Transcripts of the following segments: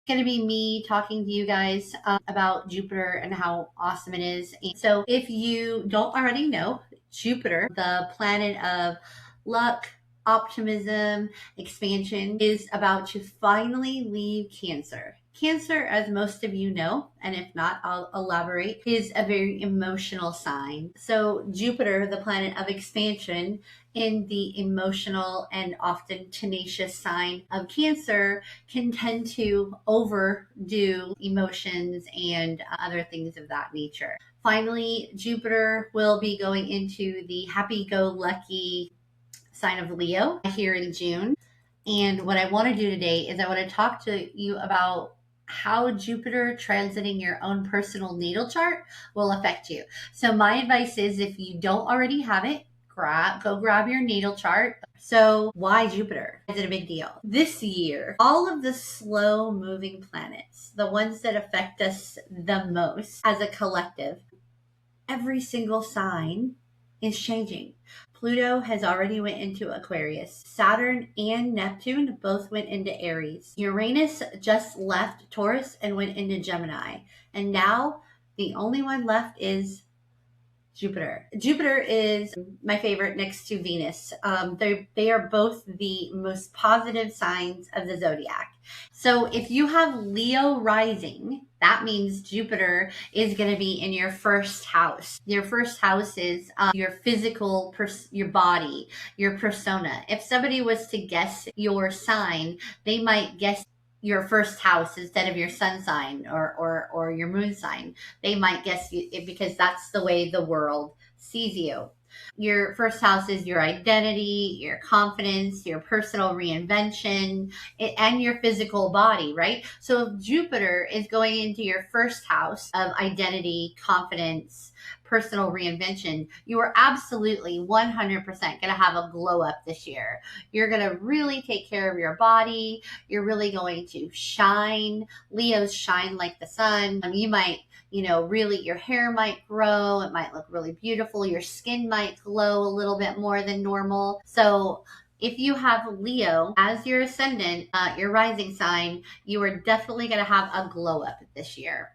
Going to be me talking to you guys about Jupiter and how awesome it is. And so, if you don't already know, Jupiter, the planet of luck, optimism, expansion, is about to finally leave Cancer. Cancer, as most of you know, and if not, I'll elaborate, is a very emotional sign. So, Jupiter, the planet of expansion, in the emotional and often tenacious sign of Cancer, can tend to overdo emotions and other things of that nature. Finally, Jupiter will be going into the happy go lucky sign of Leo here in June. And what I want to do today is I want to talk to you about how Jupiter transiting your own personal natal chart will affect you. So my advice is, if you don't already have it, go grab your natal chart. So why Jupiter? Is it a big deal? This year, all of the slow moving planets, the ones that affect us the most as a collective, every single sign is changing. Pluto has already went into Aquarius. Saturn and Neptune both went into Aries. Uranus just left Taurus and went into Gemini. And now the only one left is Jupiter. Jupiter is my favorite next to Venus. They are both the most positive signs of the zodiac. So if you have Leo rising, that means Jupiter is going to be in your first house. Your first house is your physical, your body, your persona. If somebody was to guess your sign, they might guess your first house instead of your sun sign or your moon sign. They might guess you because that's the way the world sees you. Your first house is your identity, your confidence, your personal reinvention, and your physical body, right? So if Jupiter is going into your first house of identity, confidence, personal reinvention, you are absolutely 100% going to have a glow up this year. You're going to really take care of your body. You're really going to shine. Leos shine like the sun. You might, really your hair might grow. It might look really beautiful. Your skin might glow a little bit more than normal. So if you have Leo as your ascendant, your rising sign, you are definitely going to have a glow up this year.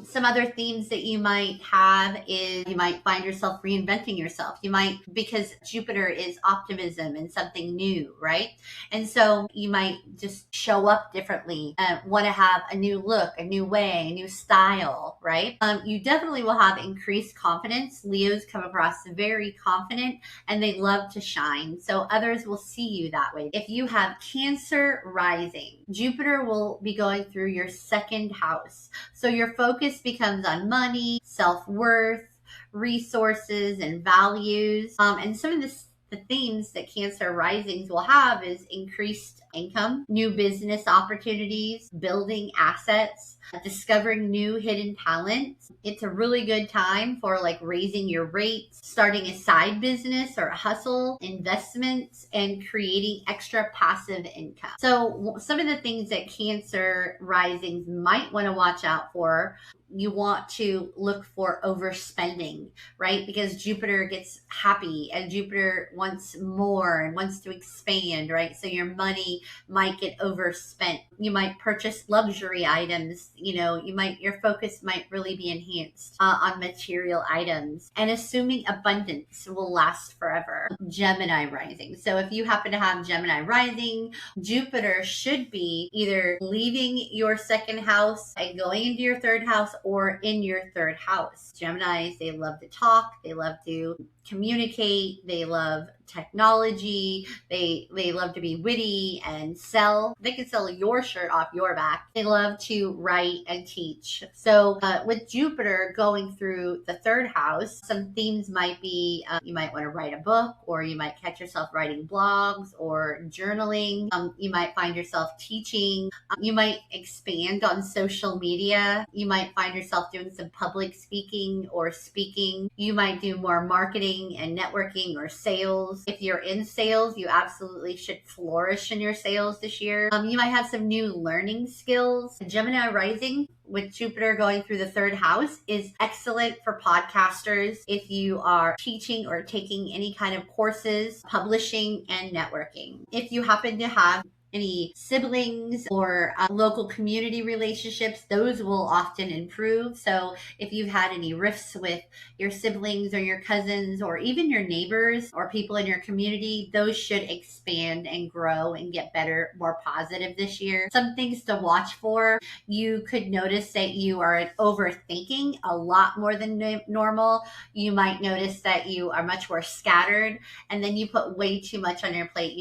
Some other themes that you might have is you might find yourself reinventing yourself. You might, because Jupiter is optimism and something new, right? And so you might just show up differently and want to have a new look, a new way, a new style, right? You definitely will have increased confidence. Leos come across very confident and they love to shine. So others will see you that way. If you have Cancer rising, Jupiter will be going through your second house. So your focus becomes on money, self-worth, resources, and values. And some of the themes that Cancer risings will have is increased income, new business opportunities, building assets, discovering new hidden talents. It's a really good time for like raising your rates, starting a side business or a hustle, investments, and creating extra passive income. So some of the things that Cancer risings might want to watch out for, you want to look for overspending, right? Because Jupiter gets happy and Jupiter wants more and wants to expand, right? So your money might get overspent. You might purchase luxury items. Your focus might really be enhanced on material items, and assuming abundance will last forever. Gemini rising. So if you happen to have Gemini rising, Jupiter should be either leaving your second house and going into your third house or in your third house. Geminis, they love to talk, they love to communicate, they love technology, they love to be witty and sell. They can sell your shirt off your back. They love to write and teach. So with Jupiter going through the third house, some themes might be you might want to write a book, or you might catch yourself writing blogs or journaling. You might find yourself teaching. You might expand on social media. You might find yourself doing some public speaking or speaking. You might do more marketing and networking or sales. If you're in sales, you absolutely should flourish in your sales this year. You might have some new learning skills. Gemini rising with Jupiter going through the third house is excellent for podcasters if you are teaching or taking any kind of courses, publishing, and networking. If you happen to have any siblings or local community relationships, those will often improve. So if you've had any rifts with your siblings or your cousins or even your neighbors or people in your community, those should expand and grow and get better, more positive this year. Some things to watch for: you could notice that you are overthinking a lot more than normal. You might notice that you are much more scattered, and then you put way too much on your plate.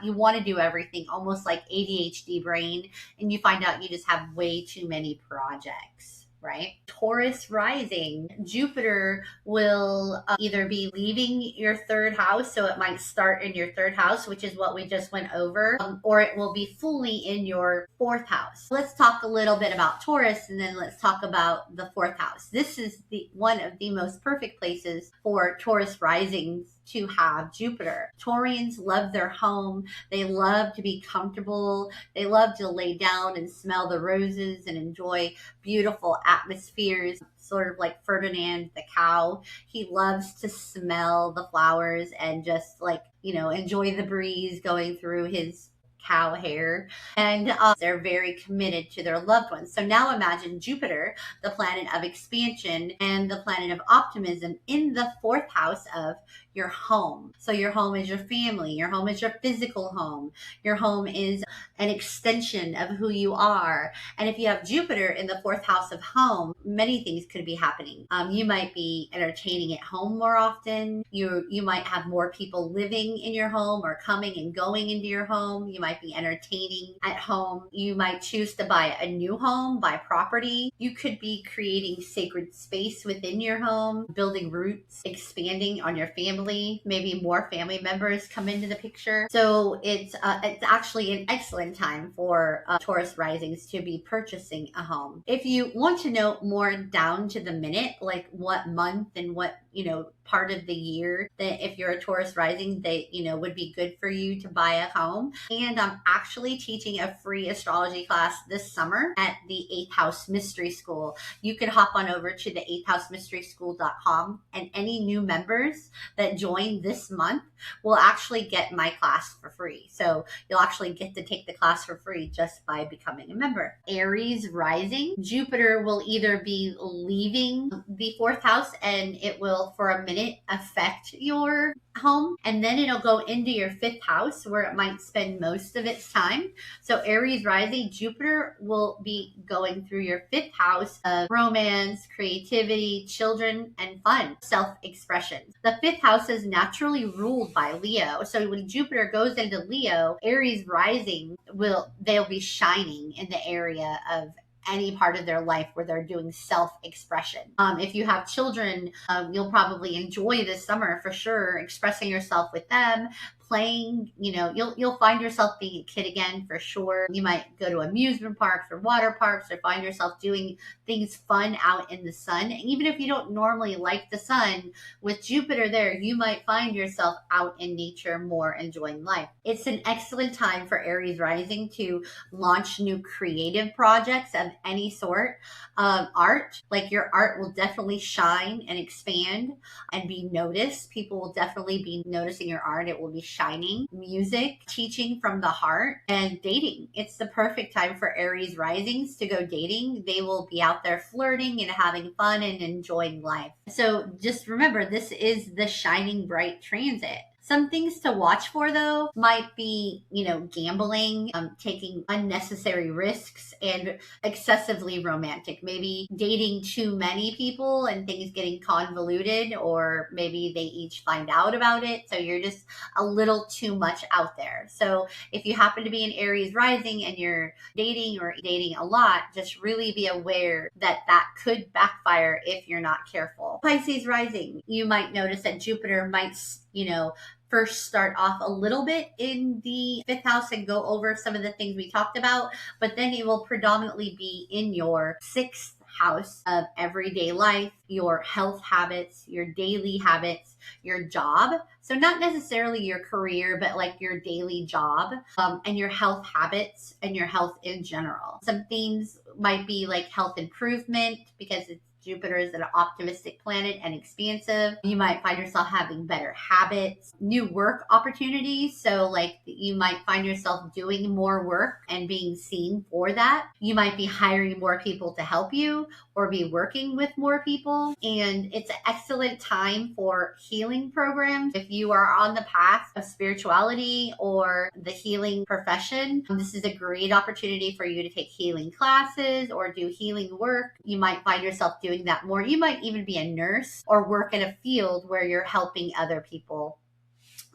You want to do everything, almost like ADHD brain, and you find out you just have way too many projects. Right? Taurus rising, Jupiter will either be leaving your third house, so it might start in your third house, which is what we just went over, or it will be fully in your fourth house. Let's talk a little bit about Taurus, and then let's talk about the fourth house. This is one of the most perfect places for Taurus risings to have Jupiter. Taurians love their home. They love to be comfortable. They love to lay down and smell the roses and enjoy beautiful atmospheres, sort of like Ferdinand the cow. He loves to smell the flowers and just enjoy the breeze going through his cow hair. And they're very committed to their loved ones. So now imagine Jupiter, the planet of expansion and the planet of optimism, in the fourth house of your home. So your home is your family. Your home is your physical home. Your home is an extension of who you are. And if you have Jupiter in the fourth house of home, many things could be happening. You might be entertaining at home more often. You might have more people living in your home or coming and going into your home. You might be entertaining at home. You might choose to buy a new home, buy property. You could be creating sacred space within your home, building roots, expanding on your family. Maybe more family members come into the picture. So it's actually an excellent time for Taurus risings to be purchasing a home. If you want to know more down to the minute, like what month and what part of the year that if you're a Taurus rising, they would be good for you to buy a home. And I'm actually teaching a free astrology class this summer at the 8th House Mystery School. You can hop on over to the 8thhousemysteryschool.com, and any new members that join this month will actually get my class for free. So you'll actually get to take the class for free just by becoming a member. Aries rising, Jupiter will either be leaving the fourth house, and it will for a minute affect your home, and then it'll go into your fifth house where it might spend most of its time. So Aries rising, Jupiter will be going through your fifth house of romance, creativity, children, and fun, self-expression. The fifth house is naturally ruled by Leo. So when Jupiter goes into Leo, Aries rising they'll be shining in the area of any part of their life where they're doing self-expression. If you have children, you'll probably enjoy this summer for sure, expressing yourself with them, playing. You'll find yourself being a kid again for sure. You might go to amusement parks or water parks, or find yourself doing things fun out in the sun. And even if you don't normally like the sun, with Jupiter there, you might find yourself out in nature more, enjoying life. It's an excellent time for Aries rising to launch new creative projects of any sort. Art, like your art will definitely shine and expand and be noticed. People will definitely be noticing your art. It will be shining. Music, teaching from the heart, and dating. It's the perfect time for Aries risings to go dating. They will be out there flirting and having fun and enjoying life. So just remember, this is the shining bright transit. Some things to watch for, though, might be, gambling, taking unnecessary risks, and excessively romantic. Maybe dating too many people and things getting convoluted, or maybe they each find out about it. So you're just a little too much out there. So if you happen to be an Aries rising and you're dating a lot, just really be aware that could backfire if you're not careful. Pisces rising, you might notice that Jupiter might, first start off a little bit in the fifth house and go over some of the things we talked about, but then it will predominantly be in your sixth house of everyday life, your health habits, your daily habits, your job. So not necessarily your career, but like your daily job, and your health habits and your health in general. Some themes might be like health improvement, because Jupiter is an optimistic planet and expansive. You might find yourself having better habits, new work opportunities. So like you might find yourself doing more work and being seen for that. You might be hiring more people to help you or be working with more people. And it's an excellent time for healing programs. If you are on the path of spirituality or the healing profession, this is a great opportunity for you to take healing classes or do healing work. You might find yourself doing that more. You might even be a nurse or work in a field where you're helping other people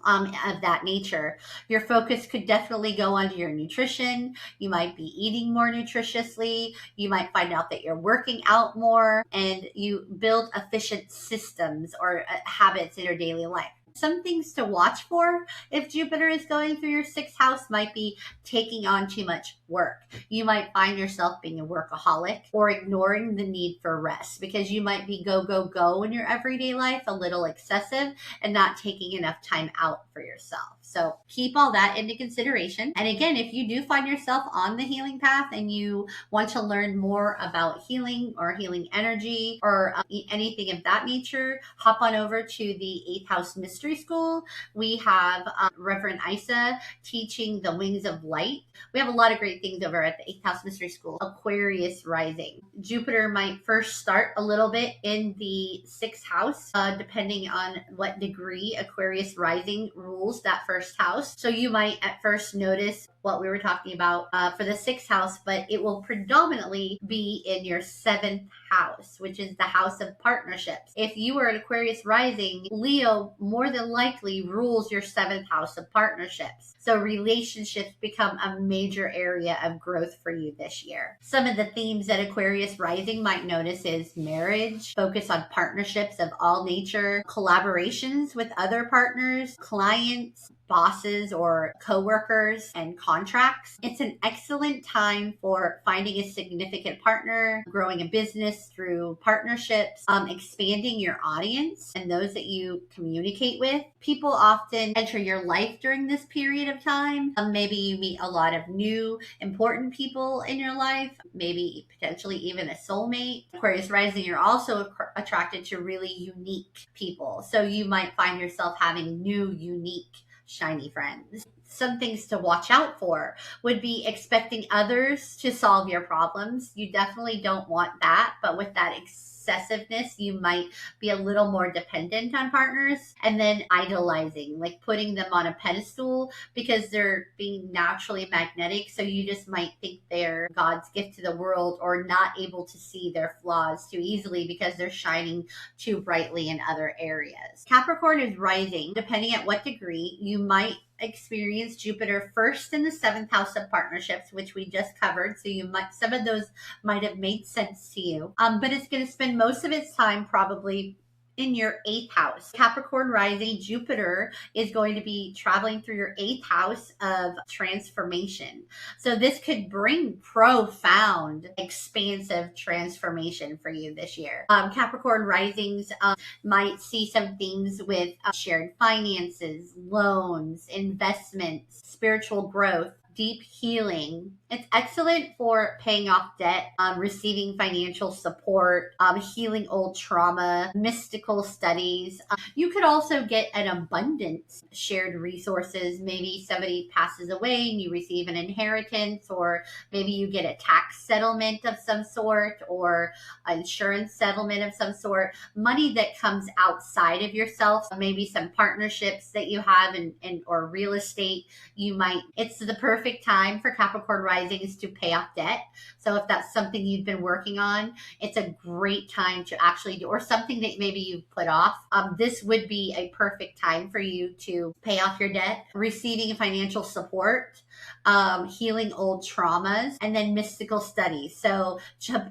of that nature. Your focus could definitely go onto your nutrition. You might be eating more nutritiously. You might find out that you're working out more and you build efficient systems or habits in your daily life. Some things to watch for if Jupiter is going through your sixth house might be taking on too much work. You might find yourself being a workaholic or ignoring the need for rest because you might be go, go, go in your everyday life, a little excessive and not taking enough time out for yourself. So keep all that into consideration. And again, if you do find yourself on the healing path and you want to learn more about healing or healing energy or anything of that nature, hop on over to the 8th House Mystery School. We have Reverend Isa teaching the wings of light. We have a lot of great things over at the 8th House Mystery School. Aquarius rising. Jupiter might first start a little bit in the 6th house, depending on what degree Aquarius rising rules that first house. So you might at first notice what we were talking about for the 6th house, but it will predominantly be in your 7th house, which is the house of partnerships. If you are an Aquarius rising, Leo more than likely rules your 7th house of partnerships. So relationships become a major area of growth for you this year. Some of the themes that Aquarius rising might notice is marriage, focus on partnerships of all nature, collaborations with other partners, clients, bosses or coworkers, and contracts. It's an excellent time for finding a significant partner, growing a business through partnerships, expanding your audience and those that you communicate with. People often enter your life during this period of time. Maybe you meet a lot of new important people in your life, maybe potentially even a soulmate. Aquarius rising, you're also attracted to really unique people. So you might find yourself having new, unique, shiny friends. Some things to watch out for would be expecting others to solve your problems. You definitely don't want that, but with that excessiveness, you might be a little more dependent on partners. And then idolizing, like putting them on a pedestal because they're being naturally magnetic. So you just might think they're God's gift to the world or not able to see their flaws too easily because they're shining too brightly in other areas. Capricorn is rising. Depending at what degree, you might experience Jupiter first in the 7th house of partnerships, which we just covered. So you might, some of those might have made sense to you. But it's going to spend most of its time probably in your 8th house. Capricorn rising, Jupiter is going to be traveling through your 8th house of transformation. So this could bring profound, expansive transformation for you this year. Capricorn risings might see some themes with shared finances, loans, investments, spiritual growth, deep healing. It's excellent for paying off debt, receiving financial support, healing old trauma, mystical studies. You could also get an abundance, shared resources. Maybe somebody passes away and you receive an inheritance, or maybe you get a tax settlement of some sort or insurance settlement of some sort. Money that comes outside of yourself, maybe some partnerships that you have in or real estate. It's the perfect time for Capricorn risings to pay off debt. So if that's something you've been working on, it's a great time to actually do, or something that maybe you've put off. This would be a perfect time for you to pay off your debt, receiving financial support, healing old traumas, and then mystical studies. So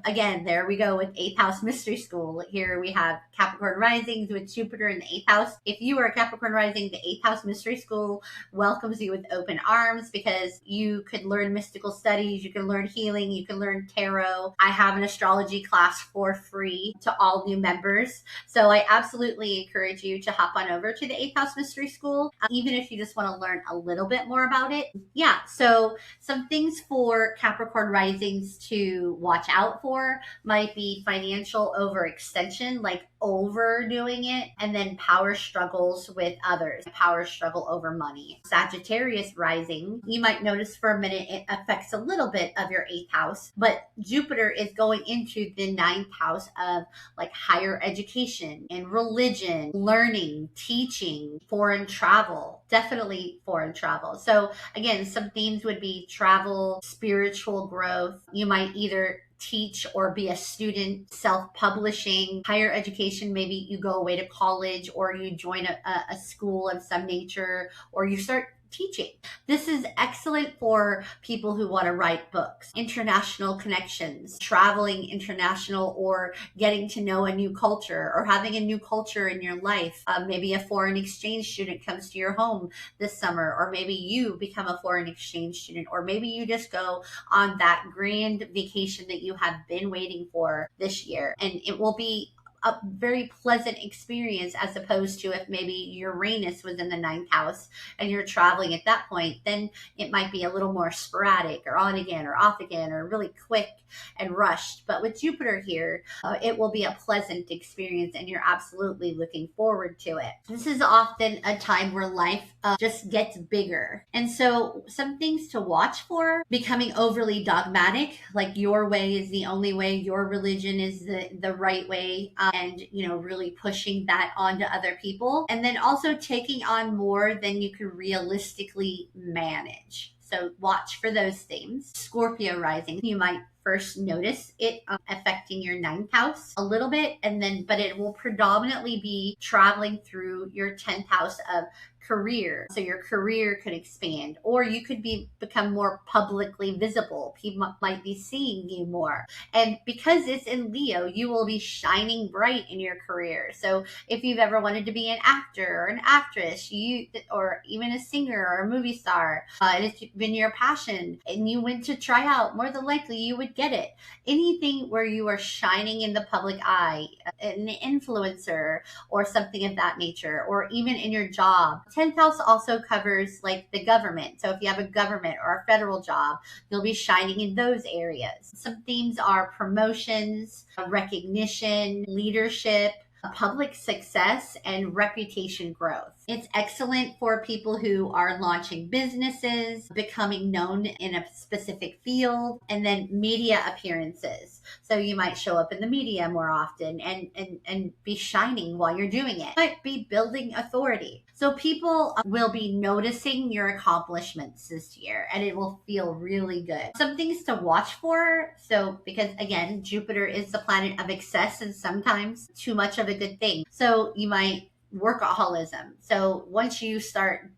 again, there we go with 8th house mystery school. Here we have Capricorn risings with Jupiter in the 8th house. If you are a Capricorn rising, the 8th house mystery school welcomes you with open arms because you could learn mystical studies, you can learn healing, you can learn tarot. I have an astrology class for free to all new members. So I absolutely encourage you to hop on over to the 8th house mystery school, even if you just want to learn a little bit more about it. Yeah, so So some things for Capricorn risings to watch out for might be financial overextension, like overdoing it, and then power struggles with others, power struggle over money. Sagittarius rising, you might notice for a minute it affects a little bit of your 8th house, but Jupiter is going into the 9th house of like higher education and religion, learning, teaching, foreign travel, definitely foreign travel. So again, some themes would be travel, spiritual growth. You might either teach or be a student, self-publishing, higher education. Maybe you go away to college or you join a school of some nature, or you start teaching. This is excellent for people who want to write books, international connections, traveling international, or getting to know a new culture, or having a new culture in your life. Maybe a foreign exchange student comes to your home this summer, or maybe you become a foreign exchange student, or maybe you just go on that grand vacation that you have been waiting for this year. And it will be a very pleasant experience, as opposed to if maybe Uranus was in the 9th house and you're traveling at that point, then it might be a little more sporadic, or on again or off again, or really quick and rushed. But with Jupiter here, it will be a pleasant experience, and you're absolutely looking forward to it. This is often a time where life just gets bigger. And so some things to watch for: becoming overly dogmatic, like your way is the only way, your religion is the right way, and really pushing that onto other people. And then also taking on more than you can realistically manage. So watch for those themes. Scorpio rising, you might first notice it affecting your 9th house a little bit, but it will predominantly be traveling through your 10th house of career. So your career could expand, or you could become more publicly visible. People might be seeing you more. And because it's in Leo, you will be shining bright in your career. So if you've ever wanted to be an actor or an actress, or even a singer or a movie star, and it's been your passion and you went to try out, more than likely you would get it. Anything where you are shining in the public eye, an influencer or something of that nature, or even in your job. 10th house also covers like the government. So if you have a government or a federal job, you'll be shining in those areas. Some themes are promotions, recognition, leadership, public success, and reputation growth. It's excellent for people who are launching businesses, becoming known in a specific field, and then media appearances. So you might show up in the media more often and be shining while you're doing it. You might be building authority. So people will be noticing your accomplishments this year, and it will feel really good. Some things to watch for. So because again, Jupiter is the planet of excess, and sometimes too much of a good thing. So you might workaholism. So once you start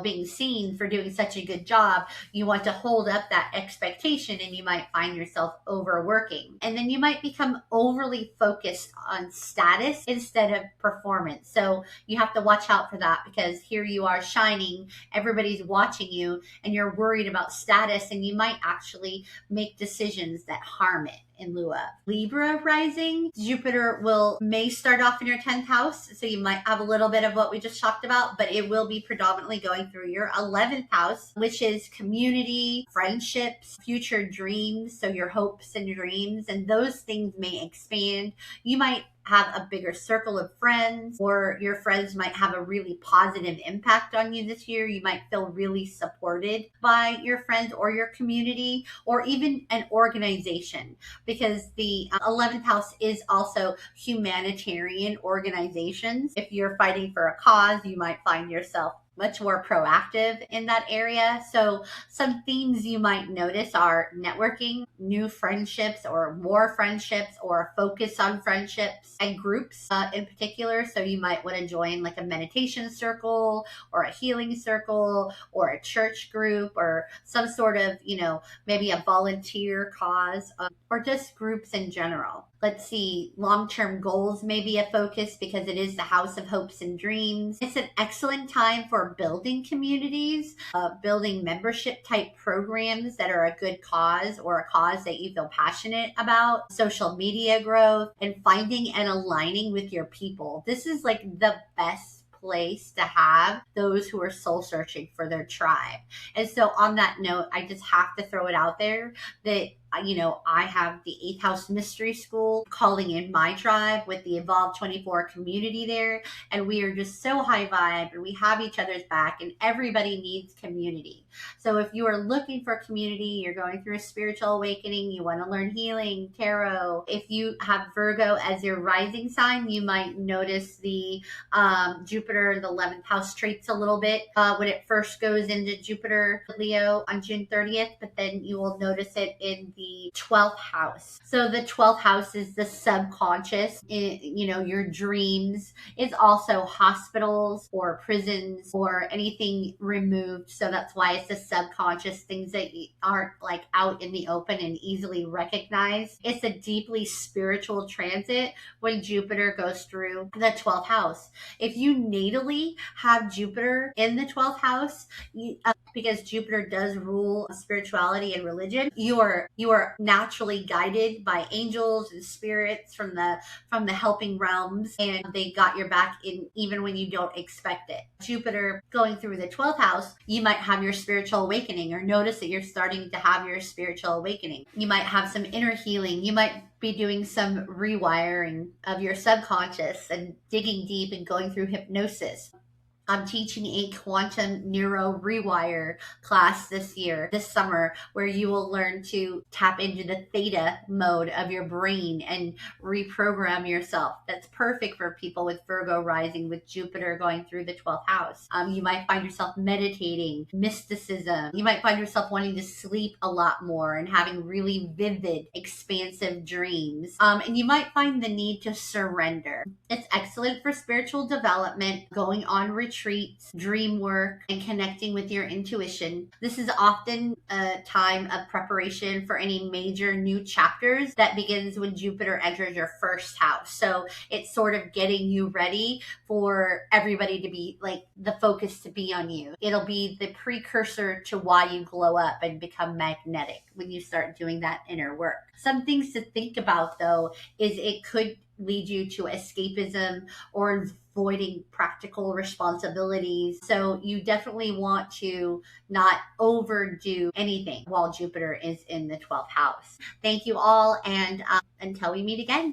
being seen for doing such a good job, you want to hold up that expectation, and you might find yourself overworking. And then you might become overly focused on status instead of performance. So you have to watch out for that, because here you are shining, everybody's watching you, and you're worried about status, and you might actually make decisions that harm it. In lieu of. Libra rising, Jupiter may start off in your 10th house, so you might have a little bit of what we just talked about, but it will be predominantly going through your 11th house, which is community, friendships, future dreams, so your hopes and dreams, and those things may expand. You might have a bigger circle of friends, or your friends might have a really positive impact on you this year. You might feel really supported by your friends or your community, or even an organization, because the 11th house is also humanitarian organizations. If you're fighting for a cause, you might find yourself much more proactive in that area. So some themes you might notice are networking, new friendships or more friendships, or a focus on friendships and groups in particular. So you might want to join like a meditation circle or a healing circle or a church group, or some sort of, maybe a volunteer cause, or just groups in general. Let's see, long-term goals may be a focus, because it is the house of hopes and dreams. It's an excellent time for building communities, building membership type programs that are a good cause, or a cause that you feel passionate about, social media growth, and finding and aligning with your people. This is like the best place to have those who are soul searching for their tribe. And so on that note, I just have to throw it out there that I have the 8th house mystery school calling in my tribe with the Evolve 24 community there. And we are just so high vibe and we have each other's back, and everybody needs community. So if you are looking for community, you're going through a spiritual awakening, you want to learn healing, tarot. If you have Virgo as your rising sign, you might notice the Jupiter, the 11th house traits a little bit when it first goes into Jupiter Leo on June 30th, but then you will notice it in the 12th house. So the 12th house is the subconscious, your dreams. It's also hospitals or prisons or anything removed. So that's why it's the subconscious, things that aren't like out in the open and easily recognized. It's a deeply spiritual transit when Jupiter goes through the 12th house. If you natally have Jupiter in the 12th house, because Jupiter does rule spirituality and religion, you are naturally guided by angels and spirits from the helping realms, and they got your back in even when you don't expect it. Jupiter going through the 12th house, you might have your spiritual awakening or notice that you're starting to have your spiritual awakening. You might have some inner healing. You might be doing some rewiring of your subconscious and digging deep and going through hypnosis. I'm teaching a quantum neuro rewire class this summer, where you will learn to tap into the theta mode of your brain and reprogram yourself. That's perfect for people with Virgo rising with Jupiter going through the 12th house. You might find yourself meditating, mysticism. You might find yourself wanting to sleep a lot more and having really vivid, expansive dreams. And you might find the need to surrender. It's excellent for spiritual development, going on retreats, dream work, and connecting with your intuition. This is often a time of preparation for any major new chapters that begins when Jupiter enters your first house. So it's sort of getting you ready for everybody to be like the focus to be on you. It'll be the precursor to why you glow up and become magnetic when you start doing that inner work. Some things to think about though is it could lead you to escapism or avoiding practical responsibilities. So you definitely want to not overdo anything while Jupiter is in the 12th house. Thank you all, and until we meet again.